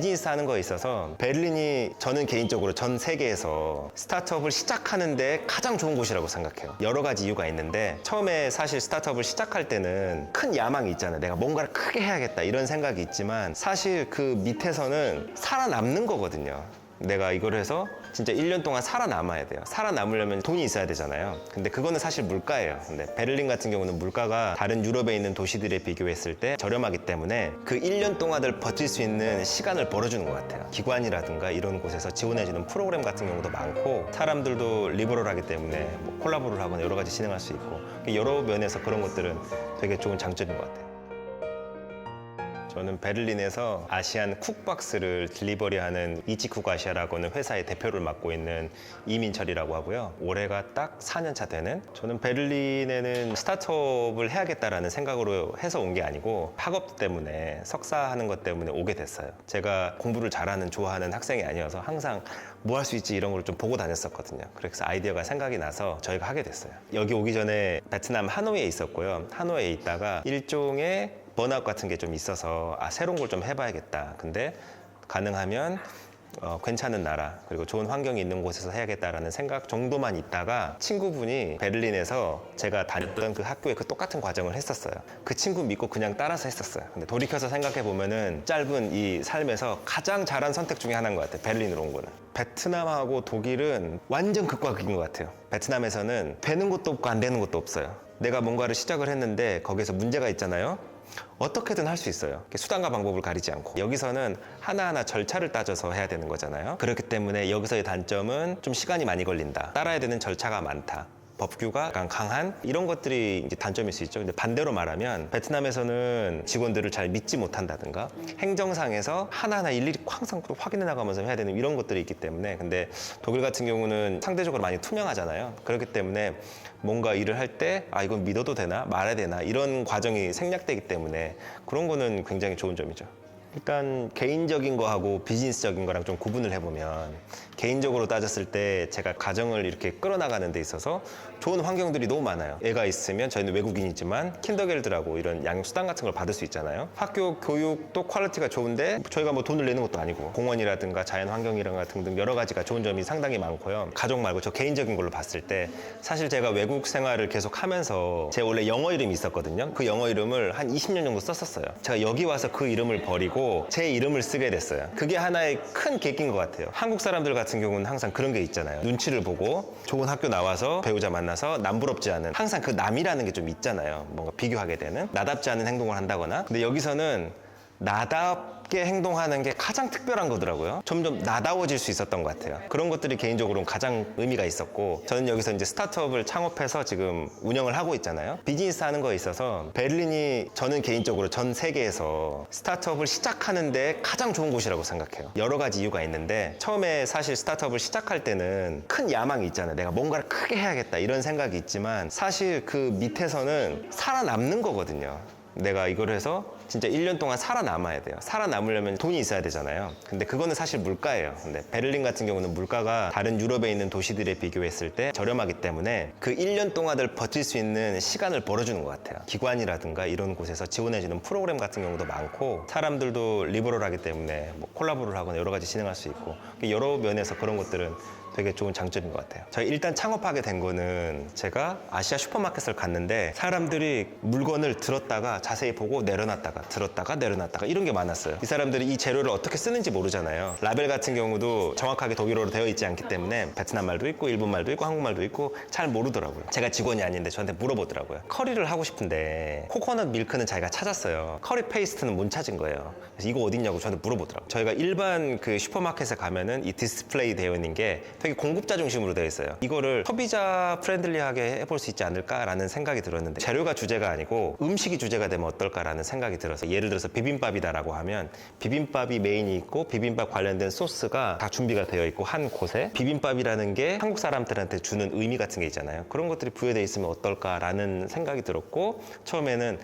비즈니스 하는 거에 있어서 베를린이 저는 개인적으로 전 세계에서 스타트업을 시작하는데 가장 좋은 곳이라고 생각해요. 여러 가지 이유가 있는데, 처음에 사실 스타트업을 시작할 때는 큰 야망이 있잖아요. 내가 뭔가를 크게 해야겠다 이런 생각이 있지만, 사실 그 밑에서는 살아남는 거거든요. 내가 이걸 해서 진짜 1년 동안 살아남아야 돼요. 살아남으려면 돈이 있어야 되잖아요. 근데 그거는 사실 물가예요. 근데 베를린 같은 경우는 물가가 다른 유럽에 있는 도시들에 비교했을 때 저렴하기 때문에 그 1년 동안을 버틸 수 있는 시간을 벌어주는 것 같아요. 기관이라든가 이런 곳에서 지원해주는 프로그램 같은 경우도 많고, 사람들도 리버럴하기 때문에 뭐 콜라보를 하거나 여러 가지 진행할 수 있고, 여러 면에서 그런 것들은 되게 좋은 장점인 것 같아요. 저는 베를린에서 아시안 쿡박스를 딜리버리하는 이치쿡 아시아라고는 회사의 대표를 맡고 있는 이민철이라고 하고요. 올해가 딱 4년 차 되는, 저는 베를린에는 스타트업을 해야겠다라는 생각으로 해서 온 게 아니고 학업 때문에, 석사하는 것 때문에 오게 됐어요. 제가 공부를 잘하는, 좋아하는 학생이 아니어서 항상 뭐 할 수 있지 이런 걸 좀 보고 다녔었거든요. 그래서 아이디어가 생각이 나서 저희가 하게 됐어요. 여기 오기 전에 베트남 하노이에 있었고요. 하노이에 있다가 일종의 번아웃 같은 게 좀 있어서 새로운 걸 좀 해봐야겠다. 근데 가능하면 괜찮은 나라, 그리고 좋은 환경이 있는 곳에서 해야겠다라는 생각 정도만 있다가 친구분이 베를린에서 제가 다녔던 그 학교에 그 똑같은 과정을 했었어요. 그 친구 믿고 그냥 따라서 했었어요. 근데 돌이켜서 생각해 보면은 짧은 이 삶에서 가장 잘한 선택 중에 하나인 것 같아요. 베를린으로 온 거는. 베트남하고 독일은 완전 극과 극인 것 같아요. 베트남에서는 되는 것도 없고 안 되는 것도 없어요. 내가 뭔가를 시작을 했는데 거기서 문제가 있잖아요. 어떻게든 할 수 있어요. 수단과 방법을 가리지 않고. 여기서는 하나하나 절차를 따져서 해야 되는 거잖아요. 그렇기 때문에 여기서의 단점은 좀 시간이 많이 걸린다. 따라야 되는 절차가 많다. 법규가 약간 강한 이런 것들이 이제 단점일 수 있죠. 근데 반대로 말하면 베트남에서는 직원들을 잘 믿지 못한다든가 행정상에서 하나하나 일일이 항상 확인해 나가면서 해야 되는 이런 것들이 있기 때문에, 근데 독일 같은 경우는 상대적으로 많이 투명하잖아요. 그렇기 때문에 뭔가 일을 할 때 이건 믿어도 되나 말해야 되나 이런 과정이 생략되기 때문에 그런 거는 굉장히 좋은 점이죠. 일단 개인적인 거하고 비즈니스적인 거랑 좀 구분을 해보면, 개인적으로 따졌을 때 제가 가정을 이렇게 끌어나가는 데 있어서 좋은 환경들이 너무 많아요. 애가 있으면, 저희는 외국인이지만 킨더겔드라고 이런 양육수당 같은 걸 받을 수 있잖아요. 학교 교육도 퀄리티가 좋은데 저희가 뭐 돈을 내는 것도 아니고, 공원이라든가 자연환경이라든가 등등 여러 가지가 좋은 점이 상당히 많고요. 가족 말고 저 개인적인 걸로 봤을 때, 사실 제가 외국 생활을 계속 하면서 제 원래 영어 이름이 있었거든요. 그 영어 이름을 한 20년 정도 썼었어요. 제가 여기 와서 그 이름을 버리고 제 이름을 쓰게 됐어요. 그게 하나의 큰 계기인 것 같아요. 한국 사람들 같은 경우는 항상 그런 게 있잖아요. 눈치를 보고 좋은 학교 나와서 배우자 만나서 남부럽지 않은, 항상 그 남이라는 게 좀 있잖아요. 뭔가 비교하게 되는, 나답지 않은 행동을 한다거나. 근데 여기서는 나답게 행동하는 게 가장 특별한 거더라고요. 점점 나다워질 수 있었던 것 같아요. 그런 것들이 개인적으로는 가장 의미가 있었고, 저는 여기서 이제 스타트업을 창업해서 지금 운영을 하고 있잖아요. 비즈니스 하는 거에 있어서 베를린이 저는 개인적으로 전 세계에서 스타트업을 시작하는데 가장 좋은 곳이라고 생각해요. 여러 가지 이유가 있는데, 처음에 사실 스타트업을 시작할 때는 큰 야망이 있잖아요. 내가 뭔가를 크게 해야겠다 이런 생각이 있지만, 사실 그 밑에서는 살아남는 거거든요. 내가 이걸 해서 진짜 1년 동안 살아남아야 돼요. 살아남으려면 돈이 있어야 되잖아요. 근데 그거는 사실 물가예요. 근데 베를린 같은 경우는 물가가 다른 유럽에 있는 도시들에 비교했을 때 저렴하기 때문에 그 1년 동안을 버틸 수 있는 시간을 벌어주는 것 같아요. 기관이라든가 이런 곳에서 지원해주는 프로그램 같은 경우도 많고, 사람들도 리버럴하기 때문에 뭐 콜라보를 하거나 여러 가지 진행할 수 있고, 여러 면에서 그런 것들은 되게 좋은 장점인 것 같아요. 저희 일단 창업하게 된 거는, 제가 아시아 슈퍼마켓을 갔는데 사람들이 물건을 들었다가 자세히 보고 내려놨다가 들었다가 내려놨다가 이런 게 많았어요. 이 사람들이 이 재료를 어떻게 쓰는지 모르잖아요. 라벨 같은 경우도 정확하게 독일어로 되어 있지 않기 때문에 베트남 말도 있고 일본 말도 있고 한국 말도 있고 잘 모르더라고요. 제가 직원이 아닌데 저한테 물어보더라고요. 커리를 하고 싶은데 코코넛 밀크는 자기가 찾았어요. 커리 페이스트는 못 찾은 거예요. 그래서 이거 어딨냐고 저한테 물어보더라고요. 저희가 일반 그 슈퍼마켓에 가면은 이 디스플레이 되어 있는 게 되게 공급자 중심으로 되어 있어요. 이거를 소비자 프렌들리하게 해볼 수 있지 않을까라는 생각이 들었는데, 재료가 주제가 아니고 음식이 주제가 되면 어떨까라는 생각이 들어서, 예를 들어서 비빔밥이다라고 하면 비빔밥이 메인이 있고 비빔밥 관련된 소스가 다 준비가 되어 있고 한 곳에, 비빔밥이라는 게 한국 사람들한테 주는 의미 같은 게 있잖아요. 그런 것들이 부여되어 있으면 어떨까라는 생각이 들었고, 처음에는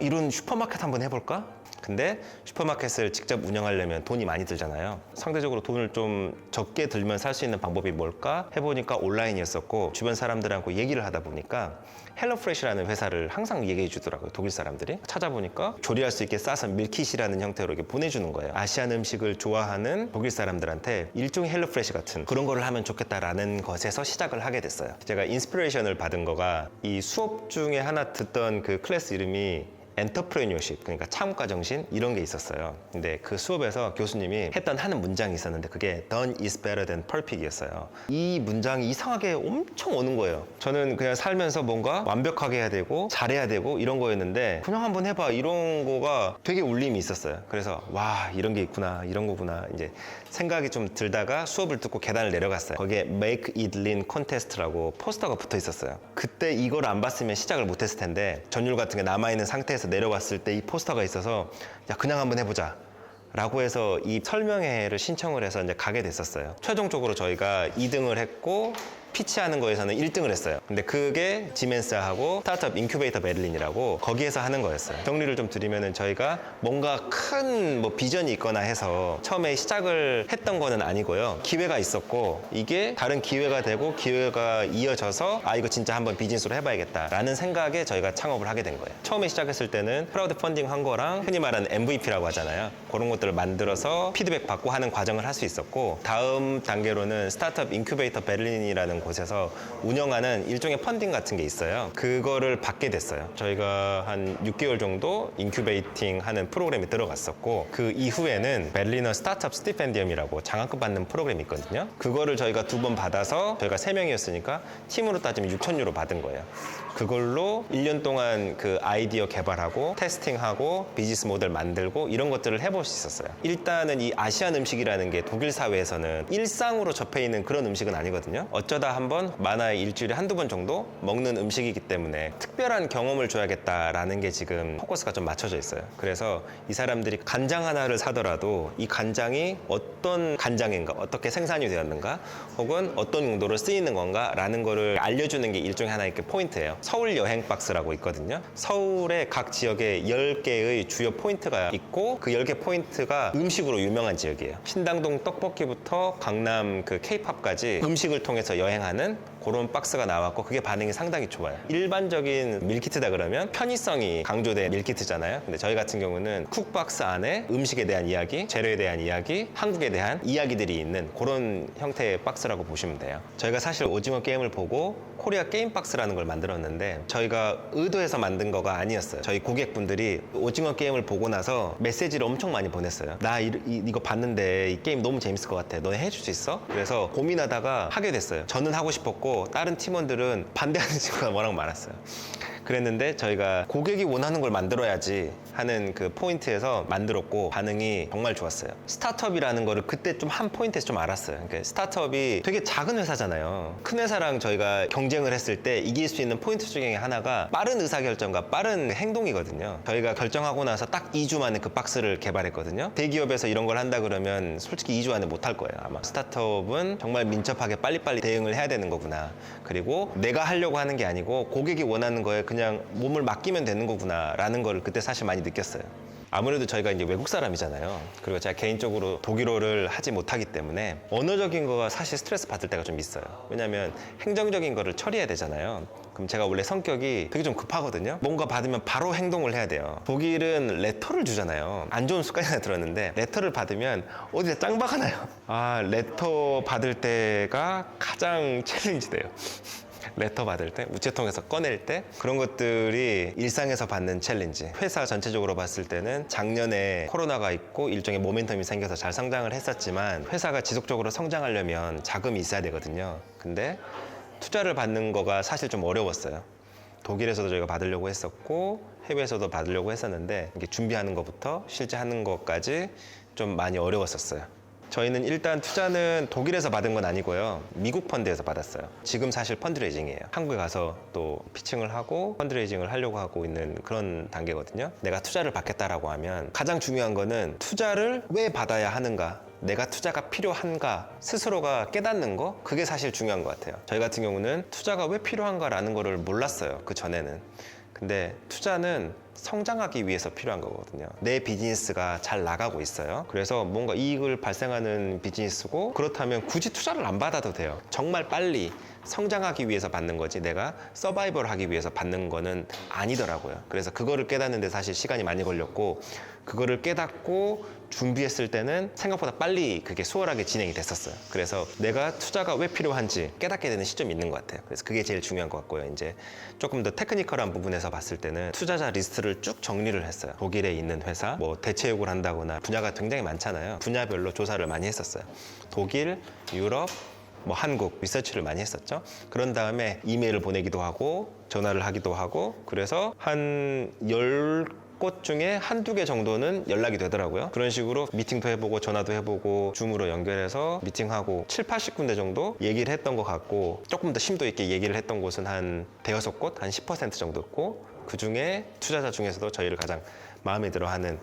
이런 슈퍼마켓 한번 해볼까? 근데 슈퍼마켓을 직접 운영하려면 돈이 많이 들잖아요. 상대적으로 돈을 좀 적게 들면 살 수 있는 방법이 뭘까 해보니까 온라인이었었고, 주변 사람들하고 얘기를 하다 보니까 헬로프레시라는 회사를 항상 얘기해 주더라고요. 독일 사람들이. 찾아보니까 조리할 수 있게 싸서 밀킷이라는 형태로 이렇게 보내주는 거예요. 아시안 음식을 좋아하는 독일 사람들한테 일종의 헬로프레시 같은 그런 거를 하면 좋겠다라는 것에서 시작을 하게 됐어요. 제가 인스피레이션을 받은 거가 이 수업 중에 하나 듣던 그 클래스 이름이 엔터프레뉴어십, 그러니까 창업가 정신 이런 게 있었어요. 근데 그 수업에서 교수님이 했던 하는 문장이 있었는데 그게 Done is better than perfect이었어요. 이 문장이 이상하게 엄청 오는 거예요. 저는 그냥 살면서 뭔가 완벽하게 해야 되고 잘해야 되고 이런 거였는데 그냥 한번 해봐 이런 거가 되게 울림이 있었어요. 그래서 와 이런 게 있구나 이런 거구나 이제 생각이 좀 들다가 수업을 듣고 계단을 내려갔어요. 거기에 Make it lean contest라고 포스터가 붙어 있었어요. 그때 이걸 안 봤으면 시작을 못했을 텐데 전율 같은 게 남아있는 상태에서 내려갔을 때 이 포스터가 있어서 야 그냥 한번 해보자 라고 해서 이 설명회를 신청을 해서 이제 가게 됐었어요. 최종적으로 저희가 2등을 했고 피치하는 거에서는 1등을 했어요. 근데 그게 지멘스하고 스타트업 인큐베이터 베를린이라고 거기에서 하는 거였어요. 정리를 좀 드리면은 저희가 뭔가 큰 뭐 비전이 있거나 해서 처음에 시작을 했던 거는 아니고요. 기회가 있었고 이게 다른 기회가 되고 기회가 이어져서 아 이거 진짜 한번 비즈니스로 해봐야겠다라는 생각에 저희가 창업을 하게 된 거예요. 처음에 시작했을 때는 크라우드 펀딩 한 거랑 흔히 말하는 MVP라고 하잖아요. 그런 것들을 만들어서 피드백 받고 하는 과정을 할 수 있었고 다음 단계로는 스타트업 인큐베이터 베를린이라는 곳에서 운영하는 일종의 펀딩 같은 게 있어요. 그거를 받게 됐어요. 저희가 한 6개월 정도 인큐베이팅 하는 프로그램에 들어갔었고 그 이후에는 베를리너 스타트업 스티펜디엄이라고 장학금 받는 프로그램이 있거든요. 그거를 저희가 2번 받아서 저희가 3명이었으니까 팀으로 따지면 6,000유로 받은 거예요. 그걸로 1년 동안 그 아이디어 개발하고 테스팅하고 비즈니스 모델 만들고 이런 것들을 해볼 수 있었어요. 일단은 이 아시안 음식이라는 게 독일 사회에서는 일상으로 접해 있는 그런 음식은 아니거든요. 어쩌다 한번 많아야 일주일에 한두 번 정도 먹는 음식이기 때문에 특별한 경험을 줘야겠다라는 게 지금 포커스가 좀 맞춰져 있어요. 그래서 이 사람들이 간장 하나를 사더라도 이 간장이 어떤 간장인가, 어떻게 생산이 되었는가, 혹은 어떤 용도로 쓰이는 건가 라는 거를 알려주는 게 일종의 하나의 그 포인트예요. 서울 여행 박스라고 있거든요. 서울의 각 지역에 10개의 주요 포인트가 있고 그 10개 포인트가 음식으로 유명한 지역이에요. 신당동 떡볶이부터 강남 그 케이팝까지 음식을 통해서 여행하는 그런 박스가 나왔고 그게 반응이 상당히 좋아요. 일반적인 밀키트다 그러면 편의성이 강조된 밀키트잖아요. 근데 저희 같은 경우는 쿡박스 안에 음식에 대한 이야기, 재료에 대한 이야기, 한국에 대한 이야기들이 있는 그런 형태의 박스라고 보시면 돼요. 저희가 사실 오징어 게임을 보고 코리아 게임 박스라는 걸 만들었는데 저희가 의도해서 만든 거가 아니었어요. 저희 고객분들이 오징어 게임을 보고 나서 메시지를 엄청 많이 보냈어요. 나 이거 봤는데 이 게임 너무 재밌을 것 같아. 너네 해줄 수 있어? 그래서 고민하다가 하게 됐어요. 저는 하고 싶었고 다른 팀원들은 반대하는 친구가 워낙 많았어요. 그랬는데 저희가 고객이 원하는 걸 만들어야지 하는 그 포인트에서 만들었고 반응이 정말 좋았어요. 스타트업이라는 거를 그때 좀 한 포인트에서 좀 알았어요. 그러니까 스타트업이 되게 작은 회사잖아요. 큰 회사랑 저희가 경쟁을 했을 때 이길 수 있는 포인트 중에 하나가 빠른 의사결정과 빠른 행동이거든요. 저희가 결정하고 나서 딱 2주 만에 그 박스를 개발했거든요. 대기업에서 이런 걸 한다 그러면 솔직히 2주 안에 못 할 거예요. 아마 스타트업은 정말 민첩하게 빨리빨리 대응을 해야 되는 거구나. 그리고 내가 하려고 하는 게 아니고 고객이 원하는 거에 그냥 몸을 맡기면 되는 거구나 라는 걸 그때 사실 많이 느꼈어요. 아무래도 저희가 이제 외국 사람이잖아요. 그리고 제가 개인적으로 독일어를 하지 못하기 때문에 언어적인 거가 사실 스트레스 받을 때가 좀 있어요. 왜냐면 행정적인 거를 처리해야 되잖아요. 그럼 제가 원래 성격이 되게 좀 급하거든요. 뭔가 받으면 바로 행동을 해야 돼요. 독일은 레터를 주잖아요. 안 좋은 습관이 하나 들었는데 레터를 받으면 어디다 짱 박아놔요. 레터 받을 때가 가장 챌린지 돼요. 레터 받을 때, 우체통에서 꺼낼 때 그런 것들이 일상에서 받는 챌린지. 회사 전체적으로 봤을 때는 작년에 코로나가 있고 일종의 모멘텀이 생겨서 잘 성장을 했었지만 회사가 지속적으로 성장하려면 자금이 있어야 되거든요. 근데 투자를 받는 거가 사실 좀 어려웠어요. 독일에서도 저희가 받으려고 했었고 해외에서도 받으려고 했었는데 이게 준비하는 것부터 실제 하는 것까지 좀 많이 어려웠었어요. 저희는 일단 투자는 독일에서 받은 건 아니고요. 미국 펀드에서 받았어요. 지금 사실 펀드레이징이에요. 한국에 가서 또 피칭을 하고 펀드레이징을 하려고 하고 있는 그런 단계거든요. 내가 투자를 받겠다라고 하면 가장 중요한 거는 투자를 왜 받아야 하는가, 내가 투자가 필요한가 스스로가 깨닫는 거, 그게 사실 중요한 것 같아요. 저희 같은 경우는 투자가 왜 필요한가라는 거를 몰랐어요. 그 전에는. 근데 투자는 성장하기 위해서 필요한 거거든요. 내 비즈니스가 잘 나가고 있어요. 그래서 뭔가 이익을 발생하는 비즈니스고, 그렇다면 굳이 투자를 안 받아도 돼요. 정말 빨리 성장하기 위해서 받는 거지 내가 서바이벌 하기 위해서 받는 거는 아니더라고요. 그래서 그거를 깨닫는데 사실 시간이 많이 걸렸고, 그거를 깨닫고 준비했을 때는 생각보다 빨리 그게 수월하게 진행이 됐었어요. 그래서 내가 투자가 왜 필요한지 깨닫게 되는 시점이 있는 것 같아요. 그래서 그게 제일 중요한 것 같고요. 이제 조금 더 테크니컬한 부분에서 봤을 때는 투자자 리스트를 쭉 정리를 했어요. 독일에 있는 회사, 뭐 대체육을 한다거나 분야가 굉장히 많잖아요. 분야별로 조사를 많이 했었어요. 독일, 유럽, 뭐 한국 리서치를 많이 했었죠. 그런 다음에 이메일을 보내기도 하고 전화를 하기도 하고, 그래서 한 10곳 중에 한두 개 정도는 연락이 되더라고요. 그런 식으로 미팅도 해보고 전화도 해보고 줌으로 연결해서 미팅하고 7, 80군데 정도 얘기를 했던 것 같고, 조금 더 심도 있게 얘기를 했던 곳은 한 대여섯 곳, 한 10% 정도였고, 그 중에 투자자 중에서도 저희를 가장 마음에 들어하는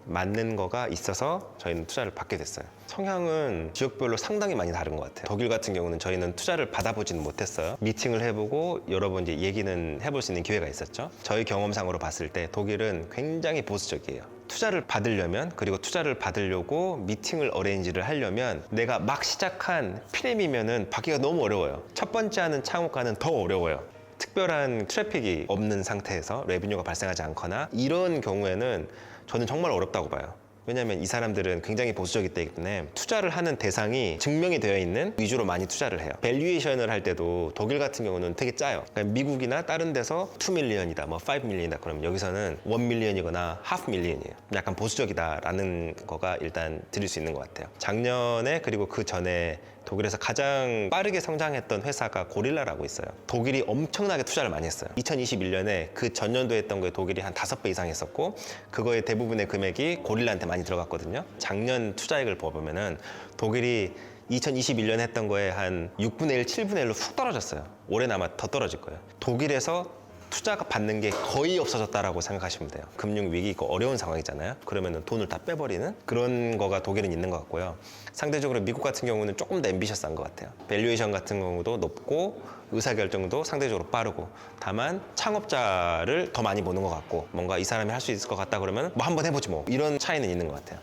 맞는 거가 있어서 저희는 투자를 받게 됐어요. 성향은 지역별로 상당히 많이 다른 것 같아요. 독일 같은 경우는 저희는 투자를 받아보지는 못했어요. 미팅을 해보고 여러 번 이제 얘기는 해볼 수 있는 기회가 있었죠. 저희 경험상으로 봤을 때 독일은 굉장히 보수적이에요. 투자를 받으려면, 그리고 투자를 받으려고 미팅을 어레인지를 하려면 내가 막 시작한 프렘이면은 받기가 너무 어려워요. 첫 번째 하는 창업가는 더 어려워요. 특별한 트래픽이 없는 상태에서 레비뉴가 발생하지 않거나 이런 경우에는 저는 정말 어렵다고 봐요. 왜냐하면 이 사람들은 굉장히 보수적이기 때문에 투자를 하는 대상이 증명이 되어 있는 위주로 많이 투자를 해요. 밸류에이션을 할 때도 독일 같은 경우는 되게 짜요. 그러니까 미국이나 다른 데서 2밀리언이다, 뭐 5밀리언이다 그러면 여기서는 1밀리언이거나 하프 밀리언이에요. 약간 보수적이다라는 거가 일단 드릴 수 있는 것 같아요. 작년에 그리고 그 전에 독일에서 가장 빠르게 성장했던 회사가 고릴라라고 있어요. 독일이 엄청나게 투자를 많이 했어요. 2021년에 그 전년도에 했던 거에 독일이 한 5배 이상 했었고, 그거의 대부분의 금액이 고릴라한테 많이 들어갔거든요. 작년 투자액을 보면은 독일이 2021년 했던 거에 한 6분의 1, 7분의 1로 훅 떨어졌어요. 올해는 아마 더 떨어질 거예요. 독일에서 투자가 받는 게 거의 없어졌다라고 생각하시면 돼요. 금융위기 있고 어려운 상황이잖아요. 그러면 돈을 다 빼버리는 그런 거가 독일은 있는 것 같고요. 상대적으로 미국 같은 경우는 조금 더 앰비셔스한 것 같아요. 밸류에이션 같은 경우도 높고 의사결정도 상대적으로 빠르고, 다만 창업자를 더 많이 보는 것 같고, 뭔가 이 사람이 할 수 있을 것 같다 그러면 뭐 한번 해보지 뭐, 이런 차이는 있는 것 같아요.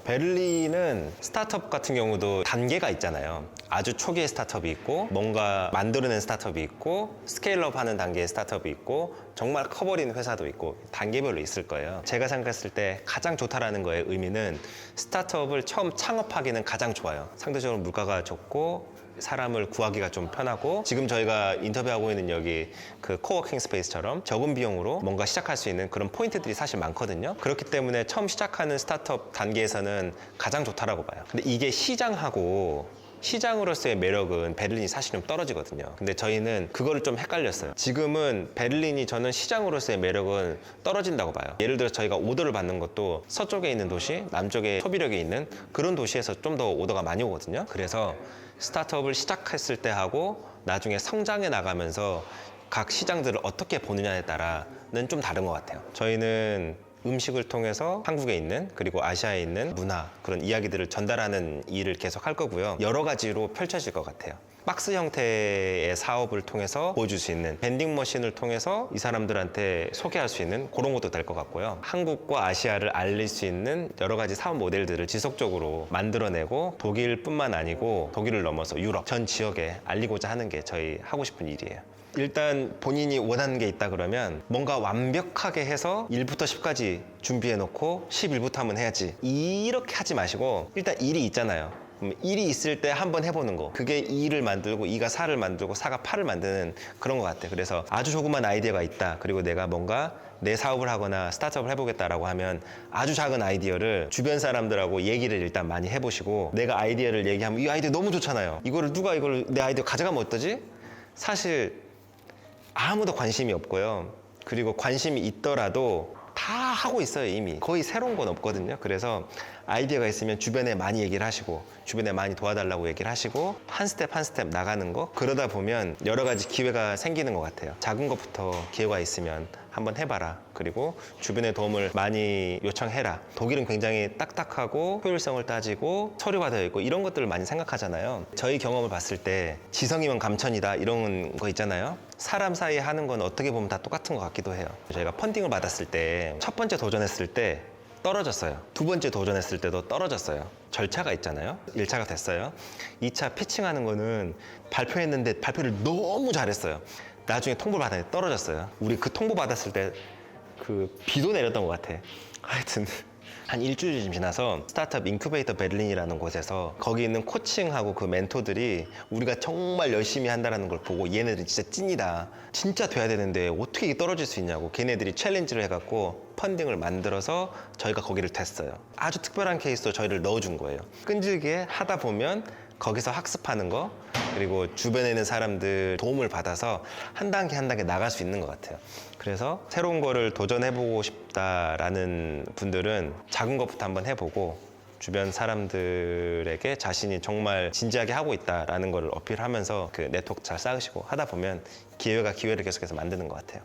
베를린은 스타트업 같은 경우도 단계가 있잖아요. 아주 초기의 스타트업이 있고, 뭔가 만들어낸 스타트업이 있고, 스케일업 하는 단계의 스타트업이 있고, 정말 커버린 회사도 있고, 단계별로 있을 거예요. 제가 생각했을 때 가장 좋다라는 거의 의미는 스타트업을 처음 창업하기는 가장 좋아요. 상대적으로 물가가 좋고 사람을 구하기가 좀 편하고, 지금 저희가 인터뷰하고 있는 여기 그 코워킹 스페이스처럼 적은 비용으로 뭔가 시작할 수 있는 그런 포인트들이 사실 많거든요. 그렇기 때문에 처음 시작하는 스타트업 단계에서는 가장 좋다라고 봐요. 근데 이게 시장으로서의 매력은 베를린이 사실 좀 떨어지거든요. 근데 저희는 그거를 좀 헷갈렸어요. 지금은 베를린이 저는 시장으로서의 매력은 떨어진다고 봐요. 예를 들어 저희가 오더를 받는 것도 서쪽에 있는 도시, 남쪽에 소비력이 있는 그런 도시에서 좀 더 오더가 많이 오거든요. 그래서 스타트업을 시작했을 때 하고 나중에 성장해 나가면서 각 시장들을 어떻게 보느냐에 따라는 좀 다른 것 같아요. 저희는 음식을 통해서 한국에 있는, 그리고 아시아에 있는 문화, 그런 이야기들을 전달하는 일을 계속 할 거고요. 여러 가지로 펼쳐질 것 같아요. 박스 형태의 사업을 통해서 보여줄 수 있는, 밴딩 머신을 통해서 이 사람들한테 소개할 수 있는 그런 것도 될 것 같고요. 한국과 아시아를 알릴 수 있는 여러 가지 사업 모델들을 지속적으로 만들어내고, 독일뿐만 아니고 독일을 넘어서 유럽 전 지역에 알리고자 하는 게 저희 하고 싶은 일이에요. 일단 본인이 원하는 게 있다 그러면 뭔가 완벽하게 해서 1부터 10까지 준비해 놓고 11부터 한번 해야지, 이렇게 하지 마시고, 일단 일이 있잖아요. 일이 있을 때 한번 해보는 거, 그게 2를 만들고 2가 4를 만들고 4가 8을 만드는 그런 것 같아요. 그래서 아주 조그만 아이디어가 있다, 그리고 내가 뭔가 내 사업을 하거나 스타트업을 해보겠다라고 하면 아주 작은 아이디어를 주변 사람들하고 얘기를 일단 많이 해보시고, 내가 아이디어를 얘기하면 이 아이디어 너무 좋잖아요. 누가 이걸 내 아이디어 가져가면 어떠지? 사실 아무도 관심이 없고요. 그리고 관심이 있더라도 다 하고 있어요. 이미 거의 새로운 건 없거든요. 그래서 아이디어가 있으면 주변에 많이 얘기를 하시고 주변에 많이 도와달라고 얘기를 하시고 한 스텝 한 스텝 나가는 거 그러다 보면 여러 가지 기회가 생기는 것 같아요. 작은 것부터 기회가 있으면 한번 해봐라. 그리고 주변의 도움을 많이 요청해라. 독일은 굉장히 딱딱하고 효율성을 따지고 서류가 되어 있고 이런 것들을 많이 생각하잖아요. 저희 경험을 봤을 때 지성이면 감천이다 이런 거 있잖아요. 사람 사이에 하는 건 어떻게 보면 다 똑같은 것 같기도 해요. 저희가 펀딩을 받았을 때 첫 번째 도전했을 때 떨어졌어요. 두 번째 도전했을 때도 떨어졌어요. 절차가 있잖아요. 1차가 됐어요. 2차 피칭하는 거는 발표했는데 발표를 너무 잘했어요. 나중에 통보 받았는데 떨어졌어요. 우리 그 통보 받았을 때 그 비도 내렸던 것 같아. 하여튼 한 일주일쯤 지나서 스타트업 인큐베이터 베를린이라는 곳에서 거기 있는 코칭하고 그 멘토들이 우리가 정말 열심히 한다는 걸 보고 얘네들이 진짜 찐이다. 진짜 돼야 되는데 어떻게 이게 떨어질 수 있냐고 걔네들이 챌린지를 해갖고 펀딩을 만들어서 저희가 거기를 됐어요. 아주 특별한 케이스로 저희를 넣어준 거예요. 끈질기게 하다 보면 거기서 학습하는 거 그리고 주변에 있는 사람들 도움을 받아서 한 단계 한 단계 나갈 수 있는 것 같아요. 그래서 새로운 거를 도전해보고 싶다라는 분들은 작은 것부터 한번 해보고 주변 사람들에게 자신이 정말 진지하게 하고 있다라는 걸 어필하면서 그 네트워크 잘 쌓으시고 하다 보면 기회가 기회를 계속해서 만드는 것 같아요.